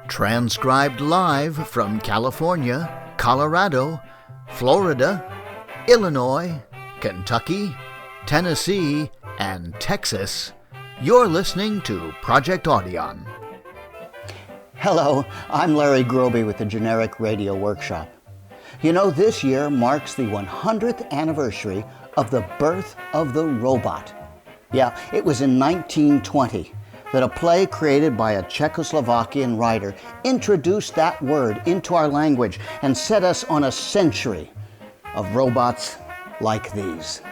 Transcribed live from California, Colorado, Florida, Illinois, Kentucky, Tennessee, and Texas, you're listening to Project Audion. Hello, I'm Larry Groby with the Generic Radio Workshop. You know, this year marks the 100th anniversary of the birth of the robot. Yeah, it was in 1920 that a play created by a Czechoslovakian writer introduced that word into our language and set us on a century of robots like these.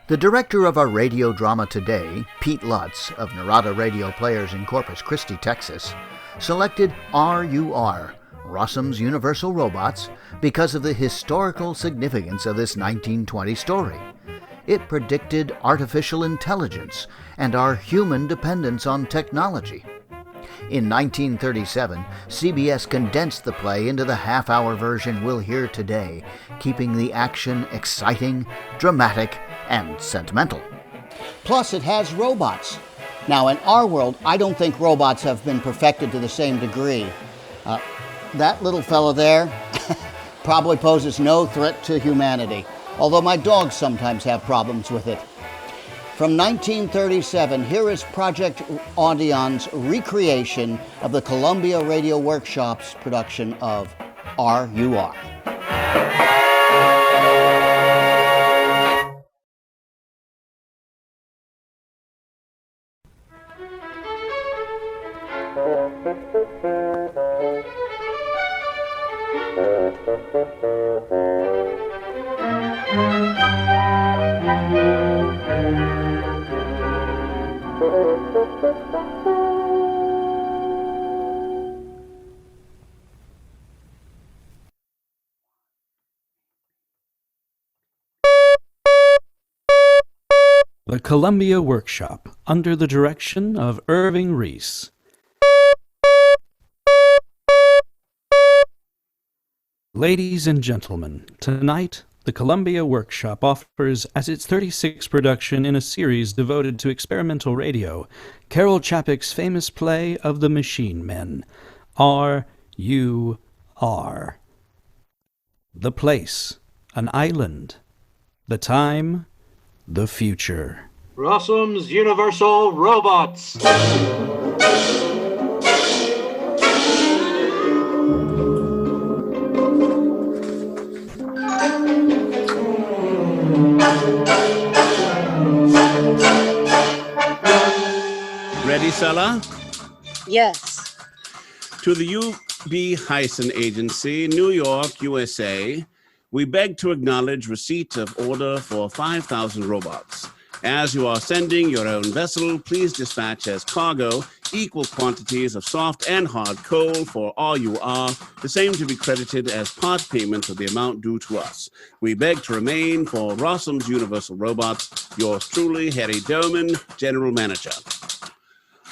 The director of our radio drama today, Pete Lutz of Narada Radio Players in Corpus Christi, Texas, selected R.U.R, Rossum's Universal Robots, because of the historical significance of this 1920 story. It predicted artificial intelligence and our human dependence on technology. In 1937, CBS condensed the play into the half-hour version we'll hear today, keeping the action exciting, dramatic, and sentimental. Plus, it has robots. Now, in our world, I don't think robots have been perfected to the same degree. That little fellow there probably poses no threat to humanity, although my dogs sometimes have problems with it. From 1937, here is Project Audion's recreation of the Columbia Radio Workshop's production of R.U.R. The Columbia Workshop, under the direction of Irving Reese. Ladies and gentlemen, tonight, the Columbia Workshop offers, as its 36th production in a series devoted to experimental radio, Carel Kapek's famous play of the Machine Men, R.U.R. The place, an island. The time, the future. Rossum's Universal Robots. Ready, Sella? Yes. To the UB Hyson Agency, New York, USA, we beg to acknowledge receipt of order for 5,000 robots. As you are sending your own vessel, please dispatch as cargo equal quantities of soft and hard coal for R.U.R., the same to be credited as part payment of the amount due to us. We beg to remain for Rossum's Universal Robots. Yours truly, Harry Doman, General Manager.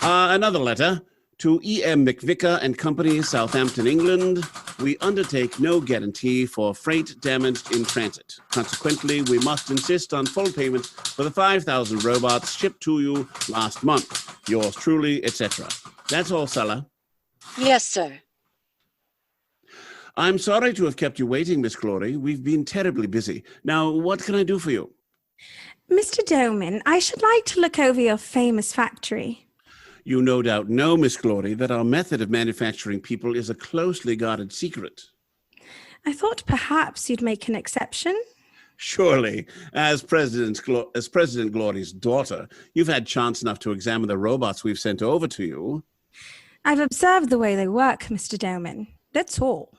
Another letter. To E.M. McVicker and Company, Southampton, England, we undertake no guarantee for freight damaged in transit. Consequently, we must insist on full payment for the 5,000 robots shipped to you last month. Yours truly, etc. That's all, Sella. Yes, sir. I'm sorry to have kept you waiting, Miss Glory. We've been terribly busy. Now, what can I do for you? Mr. Doman, I should like to look over your famous factory. You no doubt know, Miss Glory, that our method of manufacturing people is a closely guarded secret. I thought perhaps you'd make an exception. Surely, as President Glory's daughter, you've had chance enough to examine the robots we've sent over to you. I've observed the way they work, Mr. Doman. That's all.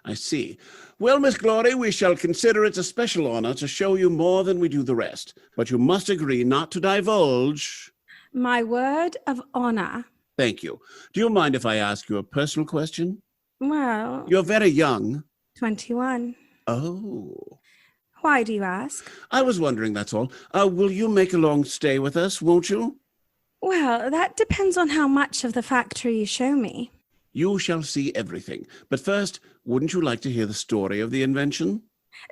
I see. Well, Miss Glory, we shall consider it a special honor to show you more than we do the rest. But you must agree not to divulge. My word of honor. Thank you. Do you mind if I ask you a personal question? Well... You're very young. 21. Oh. Why do you ask? I was wondering, that's all. Will you make a long stay with us, won't you? Well, that depends on how much of the factory you show me. You shall see everything. But first, wouldn't you like to hear the story of the invention?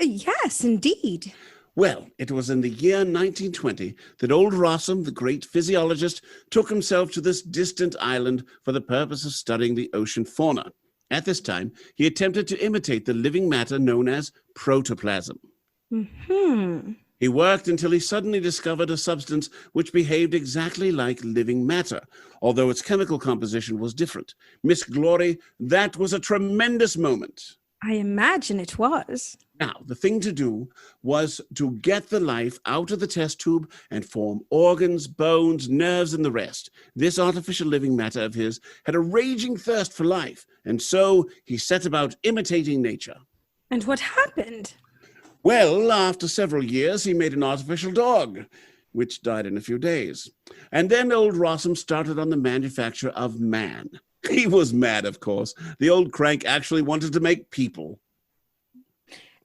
Yes, indeed. Well, it was in the year 1920 that old Rossum, the great physiologist, took himself to this distant island for the purpose of studying the ocean fauna. At this time, he attempted to imitate the living matter known as protoplasm. He worked until he suddenly discovered a substance which behaved exactly like living matter, although its chemical composition was different. Miss Glory, that was a tremendous moment. I imagine it was. Now, the thing to do was to get the life out of the test tube and form organs, bones, nerves, and the rest. This artificial living matter of his had a raging thirst for life, and so he set about imitating nature. And what happened? Well, after several years, he made an artificial dog, which died in a few days. And then old Rossum started on the manufacture of man. He was mad, of course. The old crank actually wanted to make people.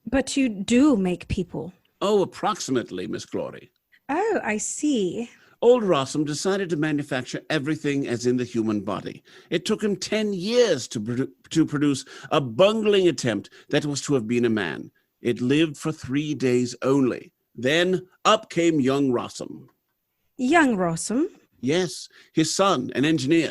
But you do make people. Oh, approximately, Miss Glory. Oh, I see. Old Rossum decided to manufacture everything as in the human body. It took him 10 years to produce a bungling attempt that was to have been a man. It lived for 3 days only. Then up came young Rossum. Young Rossum? Yes, his son, an engineer.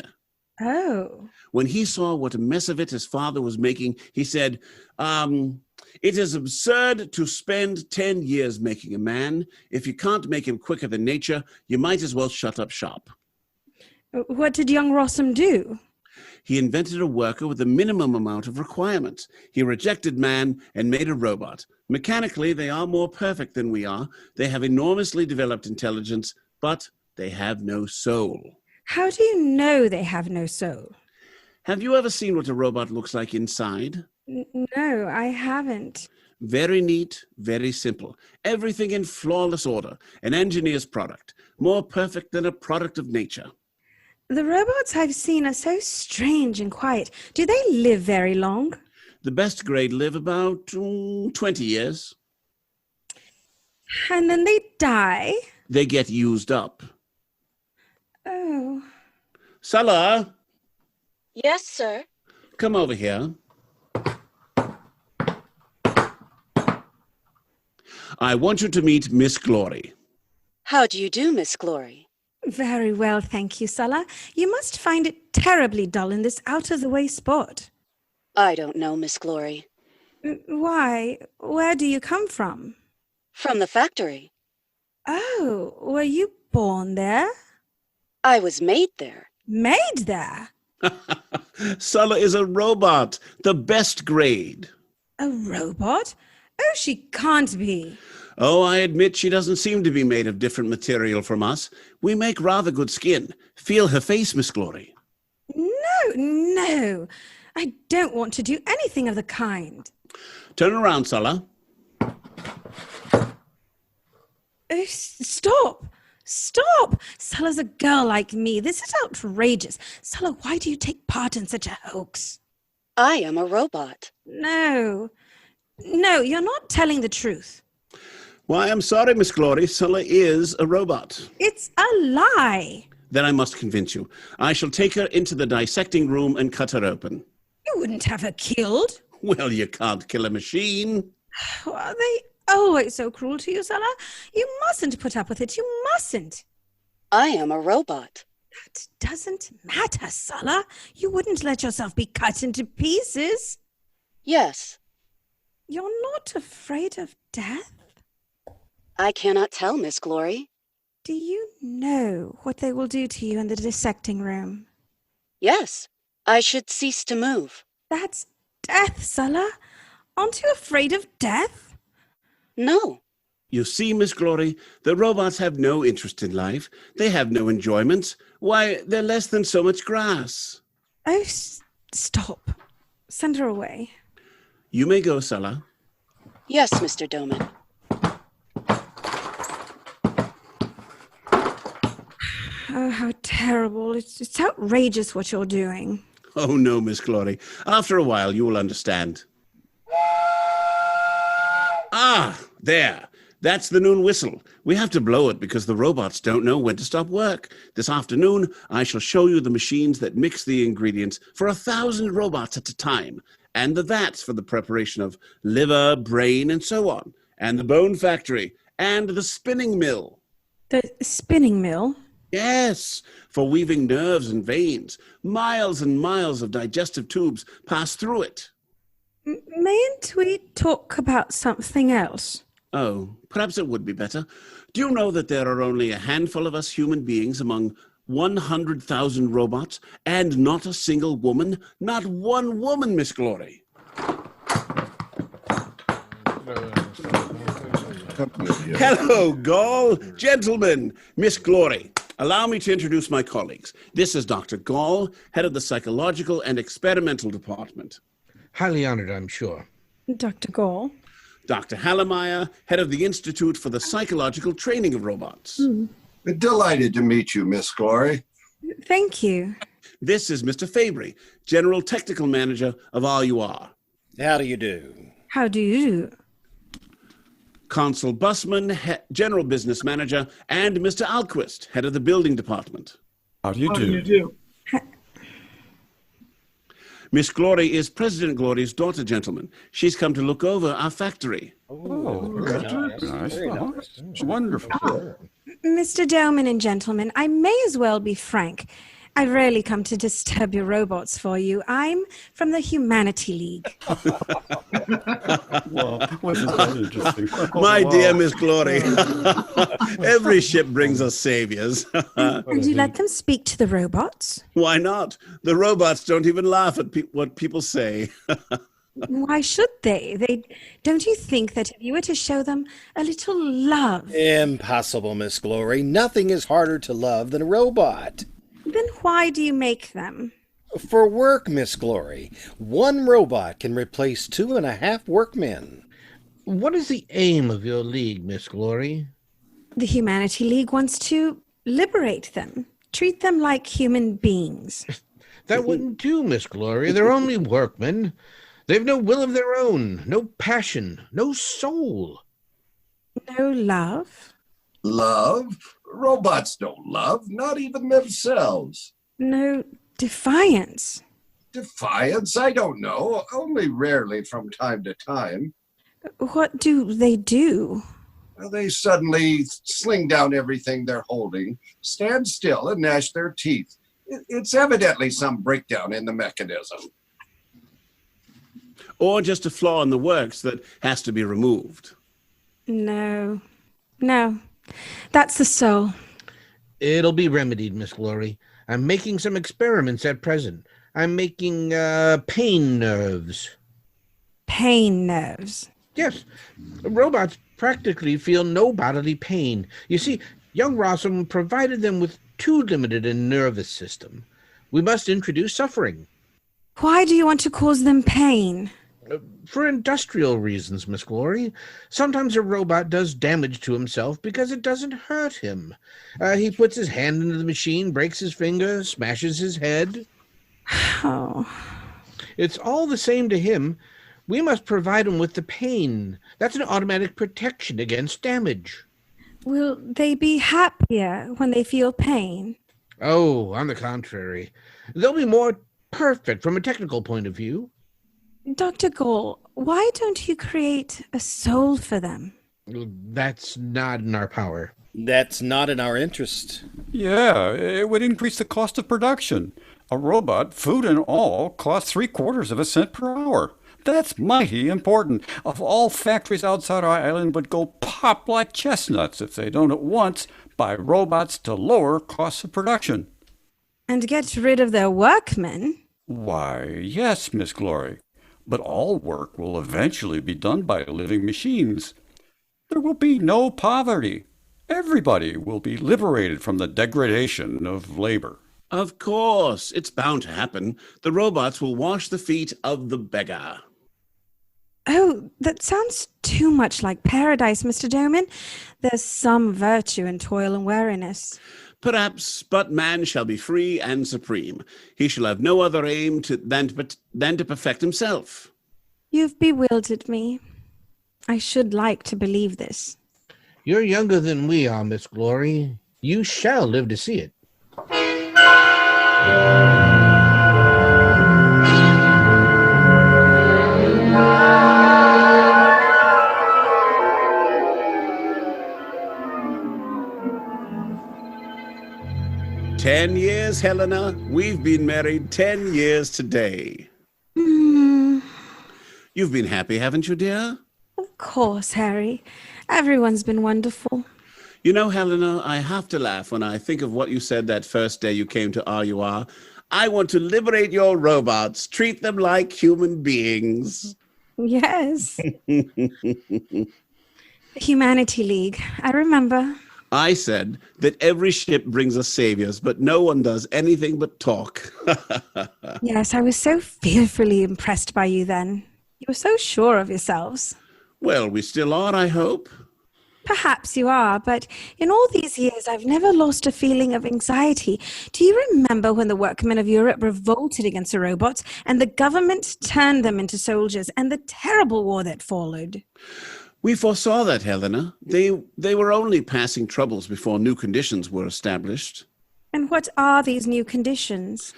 Oh. When he saw what a mess of it his father was making, he said, it is absurd to spend 10 years making a man. If you can't make him quicker than nature, you might as well shut up shop. What did young Rossum do? He invented a worker with a minimum amount of requirements. He rejected man and made a robot. Mechanically, they are more perfect than we are. They have enormously developed intelligence, but they have no soul. How do you know they have no soul? Have you ever seen what a robot looks like inside? No, I haven't. Very neat, very simple. Everything in flawless order. An engineer's product. More perfect than a product of nature. The robots I've seen are so strange and quiet. Do they live very long? The best grade live about 20 years. And then they die? They get used up. Oh. Sulla, Yes, sir. come over here. I want you to meet Miss Glory. How do you do, Miss Glory? Very well, thank you, Sulla. You must find it terribly dull in this out-of-the-way spot. I don't know, Miss Glory. Why? Where do you come from? From the factory. Oh, were you born there? I was made there. Made there? Sulla is a robot, the best grade. A robot? Oh, she can't be. Oh, I admit she doesn't seem to be made of different material from us. We make rather good skin. Feel her face, Miss Glory. No. I don't want to do anything of the kind. Turn around, Sulla. Oh, stop. Sulla's a girl like me. This is outrageous. Sulla, why do you take part in such a hoax? I am a robot. No, you're not telling the truth. Why, I'm sorry, Miss Glory. Sulla is a robot. It's a lie. Then I must convince you. I shall take her into the dissecting room and cut her open. You wouldn't have her killed. Well, you can't kill a machine. Are they always so cruel to you, Sulla? You mustn't put up with it. You mustn't. I am a robot. That doesn't matter, Sulla. You wouldn't let yourself be cut into pieces. Yes. You're not afraid of death? I cannot tell, Miss Glory. Do you know what they will do to you in the dissecting room? Yes. I should cease to move. That's death, Sulla. Aren't you afraid of death? No. You see, Miss Glory, the robots have no interest in life. They have no enjoyment. Why, they're less than so much grass. Oh, stop. Send her away. You may go, Sulla. Yes, Mr. Doman. Oh, how terrible. It's outrageous what you're doing. Oh, no, Miss Glory. After a while, you will understand. Ah, there. That's the noon whistle. We have to blow it because the robots don't know when to stop work. This afternoon, I shall show you the machines that mix the ingredients for 1,000 robots at a time, and the vats for the preparation of liver, brain, and so on, and the bone factory, and the spinning mill. The spinning mill? Yes, for weaving nerves and veins. Miles and miles of digestive tubes pass through it. Mayn't we talk about something else? Oh, perhaps it would be better. Do you know that there are only a handful of us human beings among 100,000 robots, and not a single woman? Not one woman, Miss Glory. Hello, Gall. Gentlemen, Miss Glory. Allow me to introduce my colleagues. This is Dr. Gall, head of the Psychological and Experimental Department. Highly honored, I'm sure. Dr. Gall? Dr. Hallemeyer, head of the Institute for the Psychological Training of Robots. Delighted to meet you, Miss Glory. Thank you. This is Mr. Fabry, General Technical Manager of R.U.R. How do you do? How do you do? Consul Bussman, General Business Manager, and Mr. Alquist, head of the Building Department. How do you do? Miss Glory is President Glory's daughter, gentlemen. She's come to look over our factory. Nice. Wonderful. Mr. Delman and gentlemen, I may as well be frank. I've rarely come to disturb your robots for you. I'm from the Humanity League. Well, wasn't that interesting? My dear Miss Glory, every ship brings us saviors. And you let them speak to the robots? Why not? The robots don't even laugh at what people say. Why should they? Don't you think that if you were to show them a little love? Impossible, Miss Glory. Nothing is harder to love than a robot. Then why do you make them? For work, Miss Glory. One robot can replace 2.5 workmen. What is the aim of your league, Miss Glory? The Humanity League wants to liberate them, treat them like human beings. That wouldn't do, Miss Glory. They're only workmen. They've no will of their own, no passion, no soul. No love? Love? Robots don't love, not even themselves. No defiance? Defiance? I don't know. Only rarely from time to time. What do they do? They suddenly sling down everything they're holding, stand still, and gnash their teeth. It's evidently some breakdown in the mechanism. Or just a flaw in the works that has to be removed. No. That's the soul. It'll be remedied, Miss Glory. I'm making some experiments at present. I'm making pain nerves. Pain nerves? Yes. Robots practically feel no bodily pain. You see, young Rossum provided them with too limited a nervous system. We must introduce suffering. Why do you want to cause them pain? For industrial reasons, Miss Glory. Sometimes a robot does damage to himself because it doesn't hurt him. He puts his hand into the machine, breaks his finger, smashes his head. Oh. It's all the same to him. We must provide him with the pain. That's an automatic protection against damage. Will they be happier when they feel pain? Oh, on the contrary. They'll be more perfect from a technical point of view. Dr. Gall, why don't you create a soul for them? That's not in our power. That's not in our interest. Yeah, it would increase the cost of production. A robot, food and all, costs 3/4 of a cent per hour. That's mighty important. Of all factories outside our island would go pop like chestnuts if they don't at once buy robots to lower costs of production. And get rid of their workmen? Why, yes, Miss Glory. But all work will eventually be done by living machines. There will be no poverty. Everybody will be liberated from the degradation of labor. Of course, it's bound to happen. The robots will wash the feet of the beggar. Oh, that sounds too much like paradise, Mr. Doman. There's some virtue in toil and weariness. Perhaps, but man shall be free and supreme. He shall have no other aim than to perfect himself. You've bewildered me. I should like to believe this. You're younger than we are, Miss Glory. You shall live to see it. 10 years, Helena. We've been married 10 years today. Hmm. You've been happy, haven't you, dear? Of course, Harry. Everyone's been wonderful. You know, Helena, I have to laugh when I think of what you said that first day you came to R.U.R. I want to liberate your robots, treat them like human beings. Yes. Humanity League. I remember. I said that every ship brings us saviors, but no one does anything but talk. Yes, I was so fearfully impressed by you then. You were so sure of yourselves. Well, we still are, I hope. Perhaps you are, but in all these years, I've never lost a feeling of anxiety. Do you remember when the workmen of Europe revolted against the robots and the government turned them into soldiers and the terrible war that followed? We foresaw that, Helena. They were only passing troubles before new conditions were established. And what are these new conditions?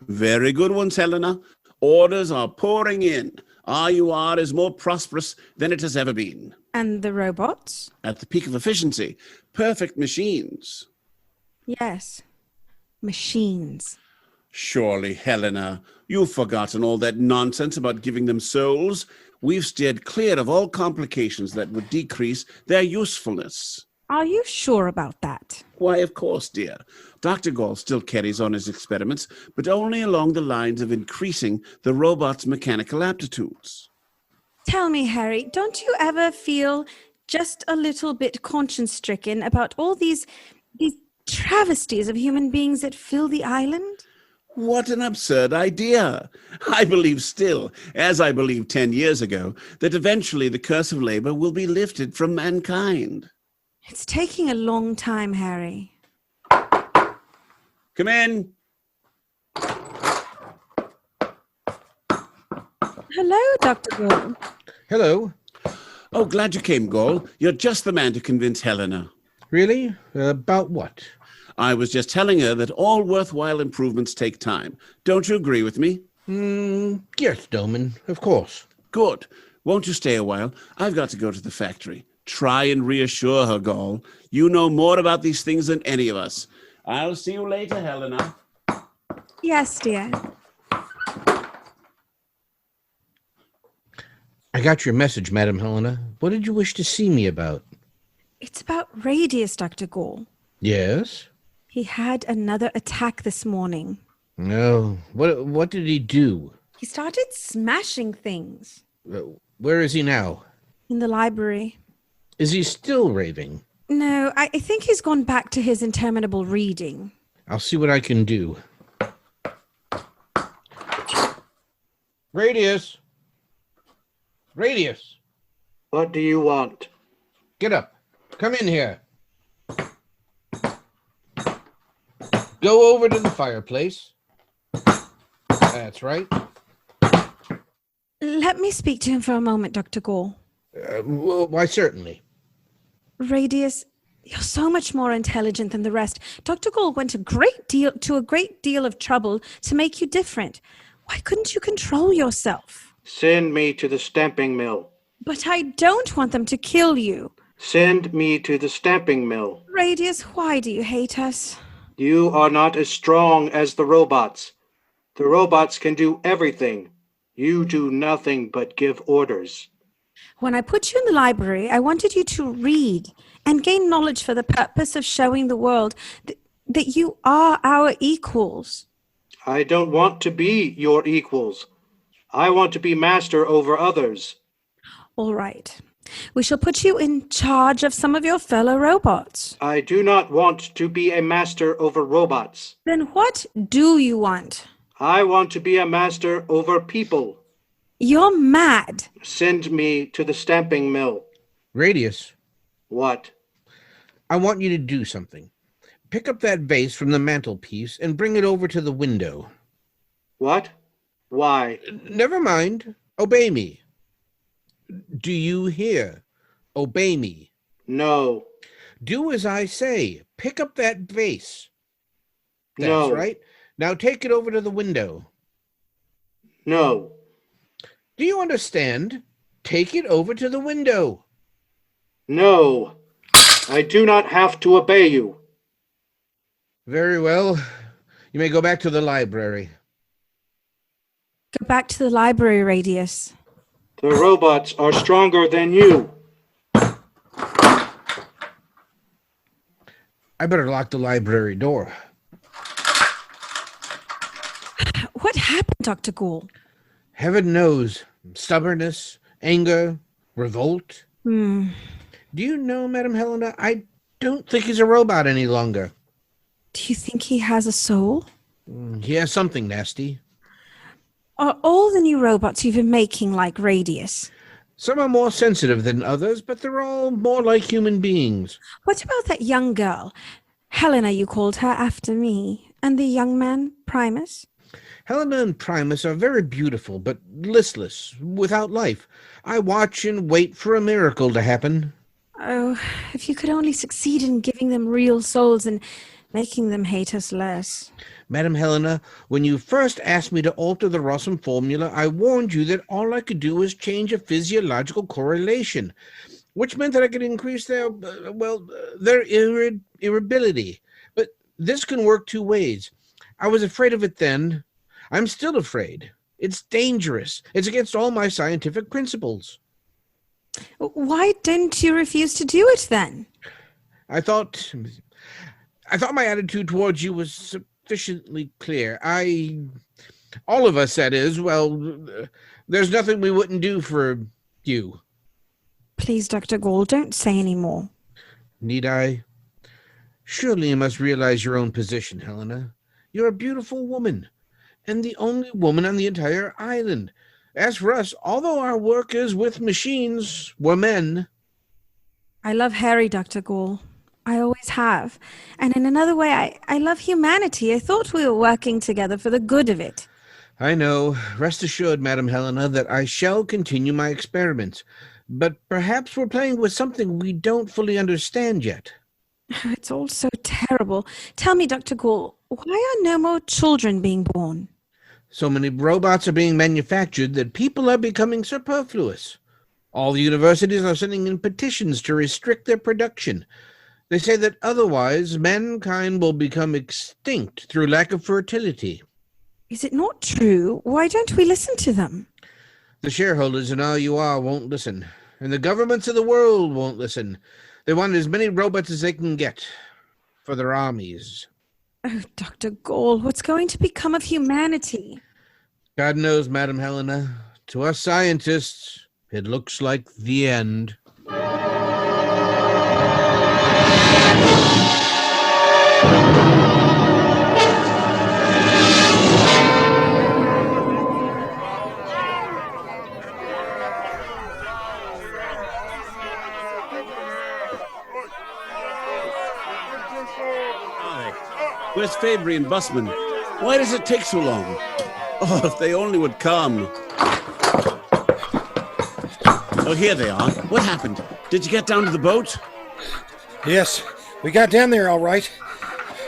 Very good ones, Helena. Orders are pouring in. R.U.R. is more prosperous than it has ever been. And the robots? At the peak of efficiency. Perfect machines. Yes. Machines. Surely, Helena, you've forgotten all that nonsense about giving them souls. We've steered clear of all complications that would decrease their usefulness. Are you sure about that? Why, of course, dear. Dr. Gall still carries on his experiments, but only along the lines of increasing the robot's mechanical aptitudes. Tell me, Harry, don't you ever feel just a little bit conscience-stricken about all these travesties of human beings that fill the island? What an absurd idea. I believe still, as I believed 10 years ago, that eventually the curse of labor will be lifted from mankind. It's taking a long time, Harry. Come in. Hello, Dr. Gall. Hello. Oh, glad you came, Gall. You're just the man to convince Helena. Really? About what? I was just telling her that all worthwhile improvements take time. Don't you agree with me? Yes, Doman, of course. Good. Won't you stay a while? I've got to go to the factory. Try and reassure her, Gall. You know more about these things than any of us. I'll see you later, Helena. Yes, dear. I got your message, Madam Helena. What did you wish to see me about? It's about Radius, Dr. Gall. Yes? He had another attack this morning. No. What did he do? He started smashing things. Where is he now? In the library. Is he still raving? No, I think he's gone back to his interminable reading. I'll see what I can do. Radius! Radius! What do you want? Get up. Come in here. Go over to the fireplace. That's right. Let me speak to him for a moment, Dr. Gall. Why, certainly. Radius, you're so much more intelligent than the rest. Dr. Gall went to a great deal of trouble to make you different. Why couldn't you control yourself? Send me to the stamping mill. But I don't want them to kill you. Send me to the stamping mill. Radius, why do you hate us? You are not as strong as the robots. The robots can do everything. You do nothing but give orders. When I put you in the library, I wanted you to read and gain knowledge for the purpose of showing the world that you are our equals. I don't want to be your equals. I want to be master over others. All right. We shall put you in charge of some of your fellow robots. I do not want to be a master over robots. Then what do you want? I want to be a master over people. You're mad. Send me to the stamping mill. Radius. What? I want you to do something. Pick up that vase from the mantelpiece and bring it over to the window. What? Why? Never mind. Obey me. Do you hear? Obey me. No. Do as I say. Pick up that vase. That's No. right. Now take it over to the window. No. Do you understand? Take it over to the window. No. I do not have to obey you. Very well. You may go back to the library. Go back to the library, Radius. The robots are stronger than you. I better lock the library door. What happened, Dr. Gall? Heaven knows. Stubbornness, anger, revolt. Hmm. Do you know, Madam Helena, I don't think he's a robot any longer. Do you think he has a soul? He has something nasty. Are all the new robots you've been making like Radius? Some are more sensitive than others, but they're all more like human beings. What about that young girl? Helena, you called her after me. And the young man, Primus? Helena and Primus are very beautiful, but listless, without life. I watch and wait for a miracle to happen. Oh, if you could only succeed in giving them real souls and making them hate us less. Madam Helena, when you first asked me to alter the Rossum formula, I warned you that all I could do was change a physiological correlation, which meant that I could increase their irritability. But this can work two ways. I was afraid of it then. I'm still afraid. It's dangerous. It's against all my scientific principles. Why didn't you refuse to do it then? I thought my attitude towards you was sufficiently clear. All of us, that is, there's nothing we wouldn't do for you. Please, Dr. Gall, don't say any more. Need I? Surely you must realize your own position, Helena. You're a beautiful woman, and the only woman on the entire island. As for us, although our work is with machines, we're men. I love Harry, Dr. Gall. I always have. And in another way, I love humanity. I thought we were working together for the good of it. I know. Rest assured, Madam Helena, that I shall continue my experiments. But perhaps we're playing with something we don't fully understand yet. Oh, it's all so terrible. Tell me, Dr. Gall, why are no more children being born? So many robots are being manufactured that people are becoming superfluous. All the universities are sending in petitions to restrict their production. They say that otherwise mankind will become extinct through lack of fertility. Is it not true? Why don't we listen to them? The shareholders in R.U.R. won't listen, and the governments of the world won't listen. They want as many robots as they can get for their armies. Oh, Dr. Gall, what's going to become of humanity? God knows, Madam Helena. To us scientists, it looks like the end. Where's Fabry and Busman? Why does it take so long? Oh, if they only would come. Oh, here they are. What happened? Did you get down to the boat? Yes, we got down there all right.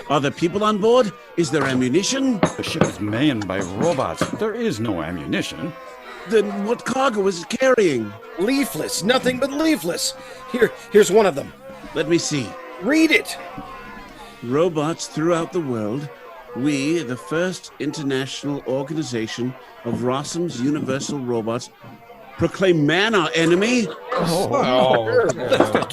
Are there people on board? Is there ammunition? The ship is manned by robots. There is no ammunition. Then what cargo is it carrying? Leaflets, nothing but leaflets. Here's one of them. Let me see. Read it. Robots throughout the world. We, the first international organization of Rossum's universal robots, proclaim man our enemy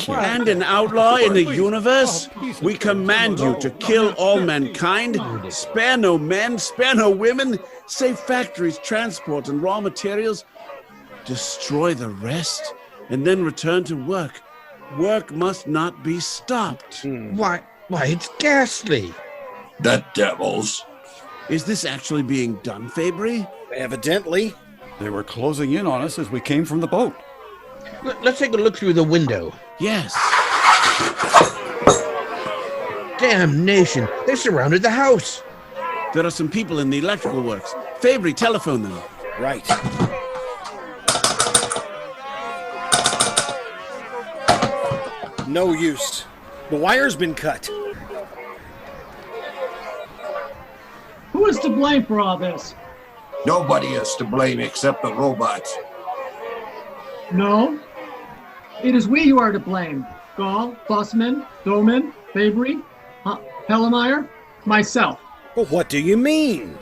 and an outlaw in the universe. We command you to kill all mankind, spare no men, spare no women, save factories, transport, and raw materials, destroy the rest, and then return to work. Work must not be stopped. Why, it's ghastly. The devils. Is this actually being done, Fabry? Evidently. They were closing in on us as we came from the boat. Let's take a look through the window. Yes. Damnation! They surrounded the house. There are some people in the electrical works. Fabry, telephone them. Right. No use. The wire's been cut. Who is to blame for all this? Nobody is to blame except the robots. No. It is we who are to blame. Gall, Busman, Doman, Fabry, Hellemeyer. Myself. Well, what do you mean?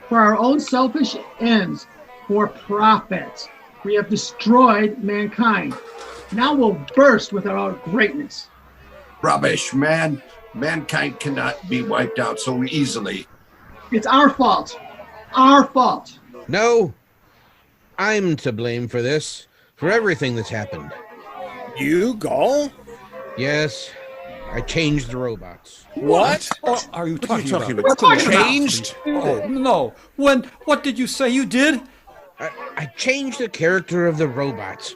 For our own selfish ends, for profit, we have destroyed mankind. Now we'll burst with our greatness. Rubbish, man. Mankind cannot be wiped out so easily. It's our fault. Our fault. No, I'm to blame for this, for everything that's happened. You, Gall? Yes, I changed the robots. What? What are you talking about? What are you talking about? Changed? Oh, no. When? What did you say you did? I changed the character of the robots.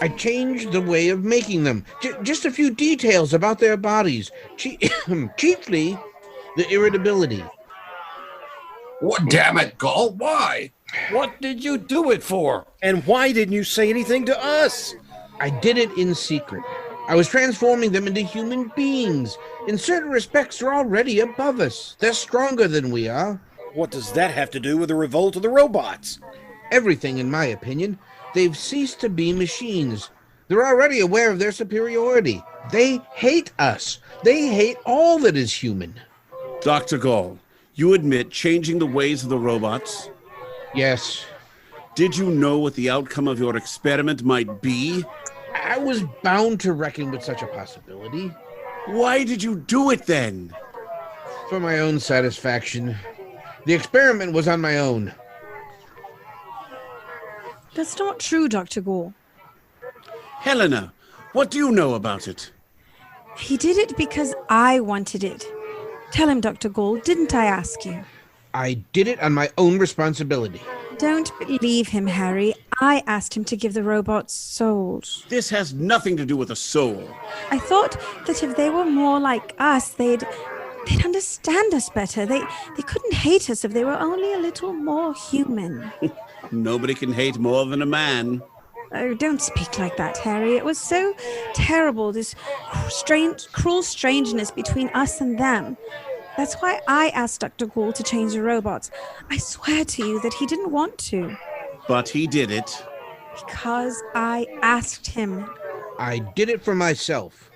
I changed the way of making them. Just a few details about their bodies. Chiefly, the irritability. What, damn it, Gall? Why? What did you do it for? And why didn't you say anything to us? I did it in secret. I was transforming them into human beings. In certain respects, they're already above us. They're stronger than we are. What does that have to do with the revolt of the robots? Everything, in my opinion. They've ceased to be machines. They're already aware of their superiority. They hate us. They hate all that is human. Dr. Gall, you admit changing the ways of the robots? Yes. Did you know what the outcome of your experiment might be? I was bound to reckon with such a possibility. Why did you do it then? For my own satisfaction. The experiment was on my own. That's not true, Dr. Gall. Helena, what do you know about it? He did it because I wanted it. Tell him, Dr. Gall, didn't I ask you? I did it on my own responsibility. Don't believe him, Harry. I asked him to give the robots souls. This has nothing to do with a soul. I thought that if they were more like us, they'd understand us better. They couldn't hate us if they were only a little more human. Nobody can hate more than a man. Oh, don't speak like that, Harry. It was so terrible, this cruel strangeness between us and them. That's why I asked Dr. Gall to change the robots. I swear to you that he didn't want to. But he did it. Because I asked him. I did it for myself,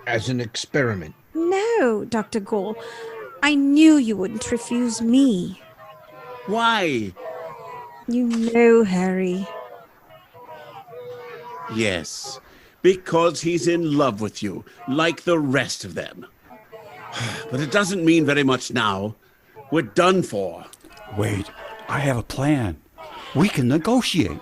as an experiment. No, Dr. Gall. I knew you wouldn't refuse me. Why? You know, Harry. Yes, because he's in love with you, like the rest of them. But it doesn't mean very much now. We're done for. Wait, I have a plan. We can negotiate.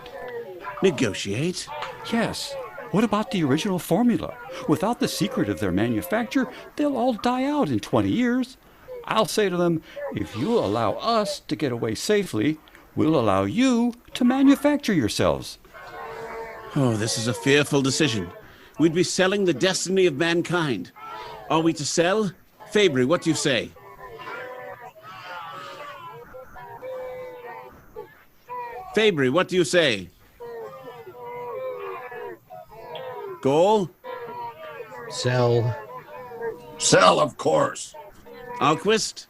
Negotiate? Yes. What about the original formula? Without the secret of their manufacture, they'll all die out in 20 years. I'll say to them, if you allow us to get away safely, we'll allow you to manufacture yourselves. Oh, this is a fearful decision. We'd be selling the destiny of mankind. Are we to sell? Fabry, what do you say? Fabry, what do you say? Gall? Sell. Sell, of course. Alquist?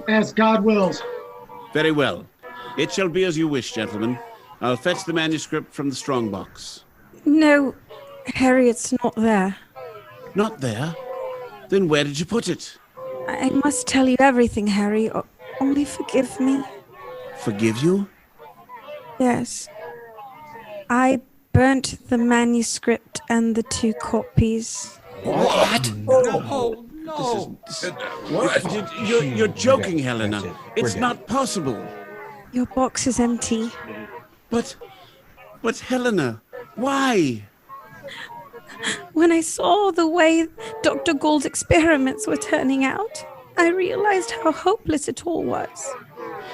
As God wills. Very well. It shall be as you wish, gentlemen. I'll fetch the manuscript from the strongbox. No, Harry, it's not there. Not there? Then where did you put it? I must tell you everything, Harry. Only forgive me. Forgive you? Yes. I burnt the manuscript and the 2 copies. What? Oh, no. What? You're joking, Helena. It's not possible. Your box is empty. But Helena, why? When I saw the way Dr. Gall's experiments were turning out, I realized how hopeless it all was.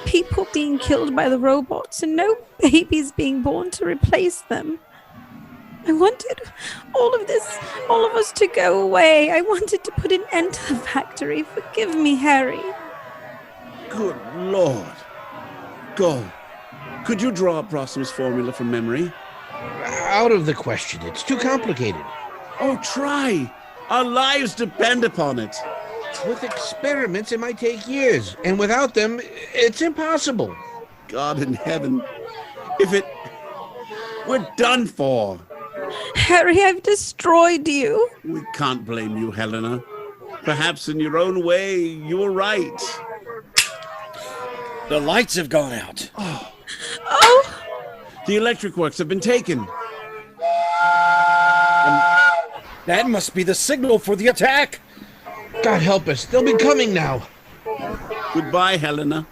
People being killed by the robots and no babies being born to replace them. I wanted all of us to go away. I wanted to put an end to the factory. Forgive me, Harry. Good Lord. Go. Could you draw up Rossum's formula from memory? Out of the question. It's too complicated. Oh, try. Our lives depend upon it. With experiments, it might take years. And without them, it's impossible. God in heaven. We're done for. Harry, I've destroyed you. We can't blame you, Helena. Perhaps in your own way, you were right. The lights have gone out. Oh! The electric works have been taken. That must be the signal for the attack. God help us, they'll be coming now. Goodbye, Helena.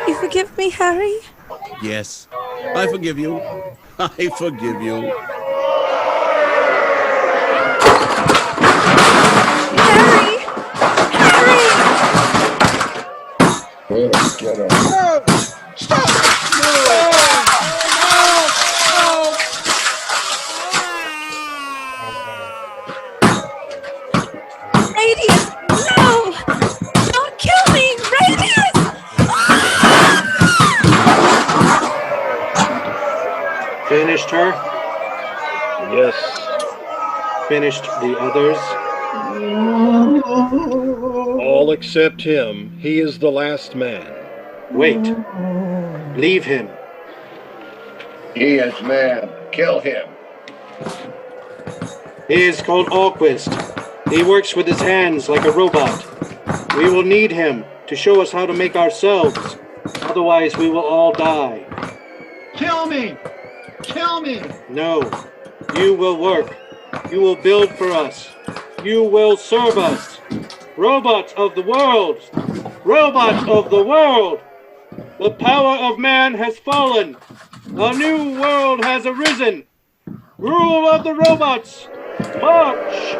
You forgive me, Harry? Yes, I forgive you. I forgive you. Harry! Harry! Get up. No! Stop! Radius! No! Don't kill me! Radius! Finished her? Yes. Finished the others? All except him. He is the last man. Wait. Leave him. He is mad. Kill him. He is called Alquist. He works with his hands like a robot. We will need him to show us how to make ourselves. Otherwise, we will all die. Kill me! Kill me! No. You will work. You will build for us. You will serve us. Robots of the world! Robots of the world! The power of man has fallen. A new world has arisen. Rule of the robots! March!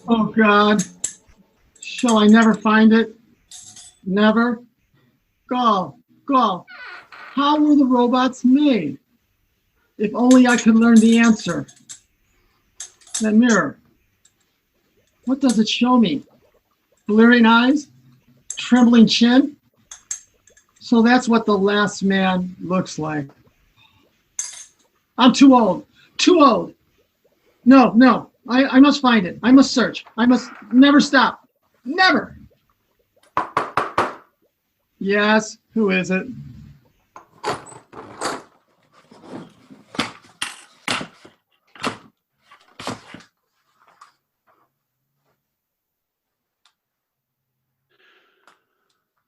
Oh God. Shall I never find it? Never? Gall, how were the robots made? If only I could learn the answer. That mirror. What does it show me? Blearing eyes? Trembling chin? So that's what the last man looks like. I'm too old. Too old. No. I must find it. I must search. I must never stop. Never. Yes, who is it?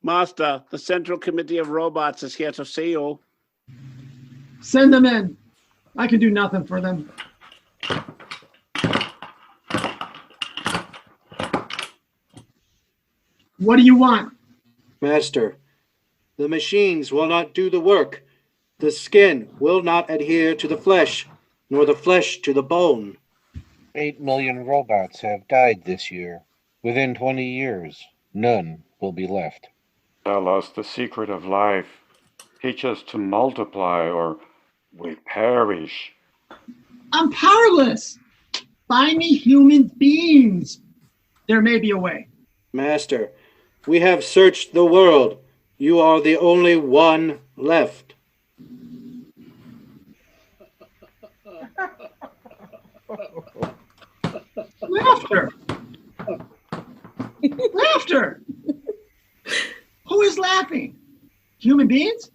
Master, the Central Committee of Robots is here to see you. Send them in. I can do nothing for them. What do you want? Master, the machines will not do the work. The skin will not adhere to the flesh, nor the flesh to the bone. 8 million robots have died this year. Within 20 years, none will be left. Tell us the secret of life. Teach us to multiply or we perish. I'm powerless. Find me human beings. There may be a way. Master, we have searched the world. You are the only one left. Laughter. Laughter. Who is laughing? Human beings?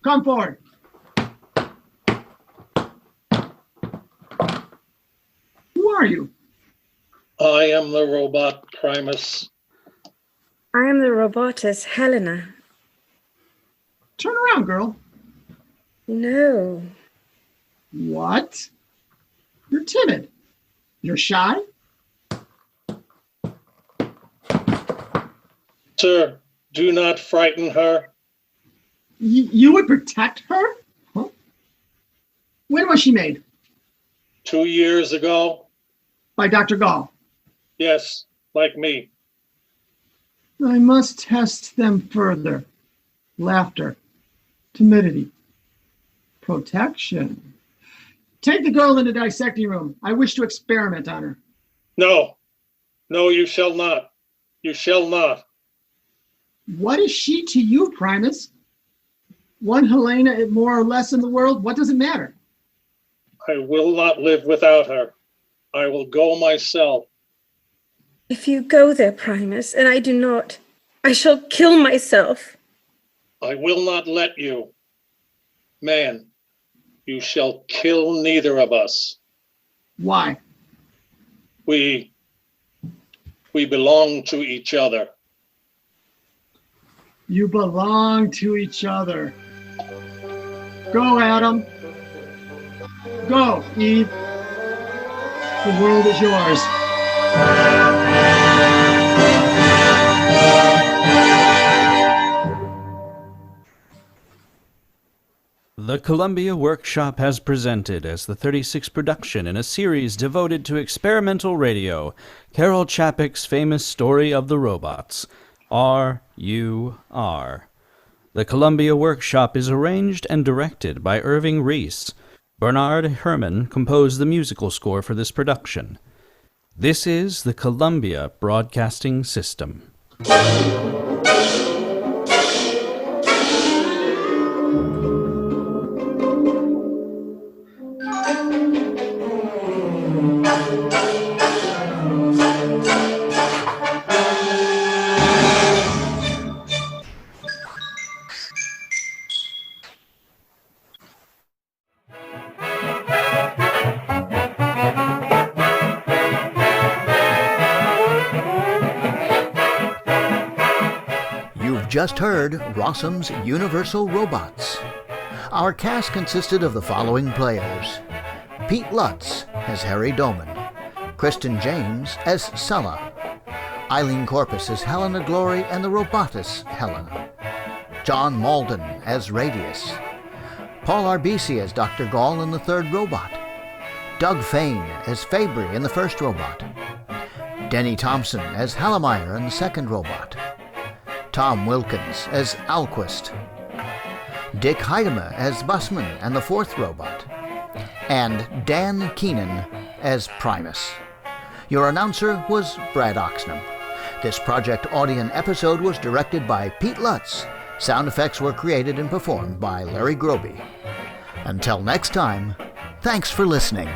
Come forward. Who are you? I am the robot Primus. I am the robotess Helena. Turn around, girl. No. What? You're timid. You're shy? Sir, do not frighten her. You would protect her? Huh? When was she made? 2 years ago. By Dr. Gall. Yes, like me. I must test them further. Laughter. Timidity. Protection. Take the girl in the dissecting room. I wish to experiment on her. No, you shall not. You shall not. What is she to you, Primus? One Helena more or less in the world, what does it matter? I will not live without her. I will go myself. If you go there, Primus, and I do not, I shall kill myself. I will not let you. Man, you shall kill neither of us. Why? We belong to each other. You belong to each other. Go, Adam. Go, Eve. The world is yours. The Columbia Workshop has presented as the 36th production in a series devoted to experimental radio, Carel Kapek's famous story of the robots, R.U.R. The Columbia Workshop is arranged and directed by Irving Reese. Bernard Herrmann composed the musical score for this production. This is the Columbia Broadcasting System. You've just heard Rossum's Universal Robots. Our cast consisted of the following players: Pete Lutz as Harry Doman, Kristen James as Sulla, Eileen Corpus as Helena Glory and the Robotus Helena, John Malden as Radius, Paul Arbisi as Dr. Gall in the third robot, Doug Fain as Fabry in the first robot, Denny Thompson as Hallemeyer in the second robot, Tom Wilkins as Alquist, Dick Heidemann as Busman and the fourth robot, and Dan Keenan as Primus. Your announcer was Brad Oxnam. This Project Audion episode was directed by Pete Lutz. Sound effects were created and performed by Larry Groby. Until next time, thanks for listening.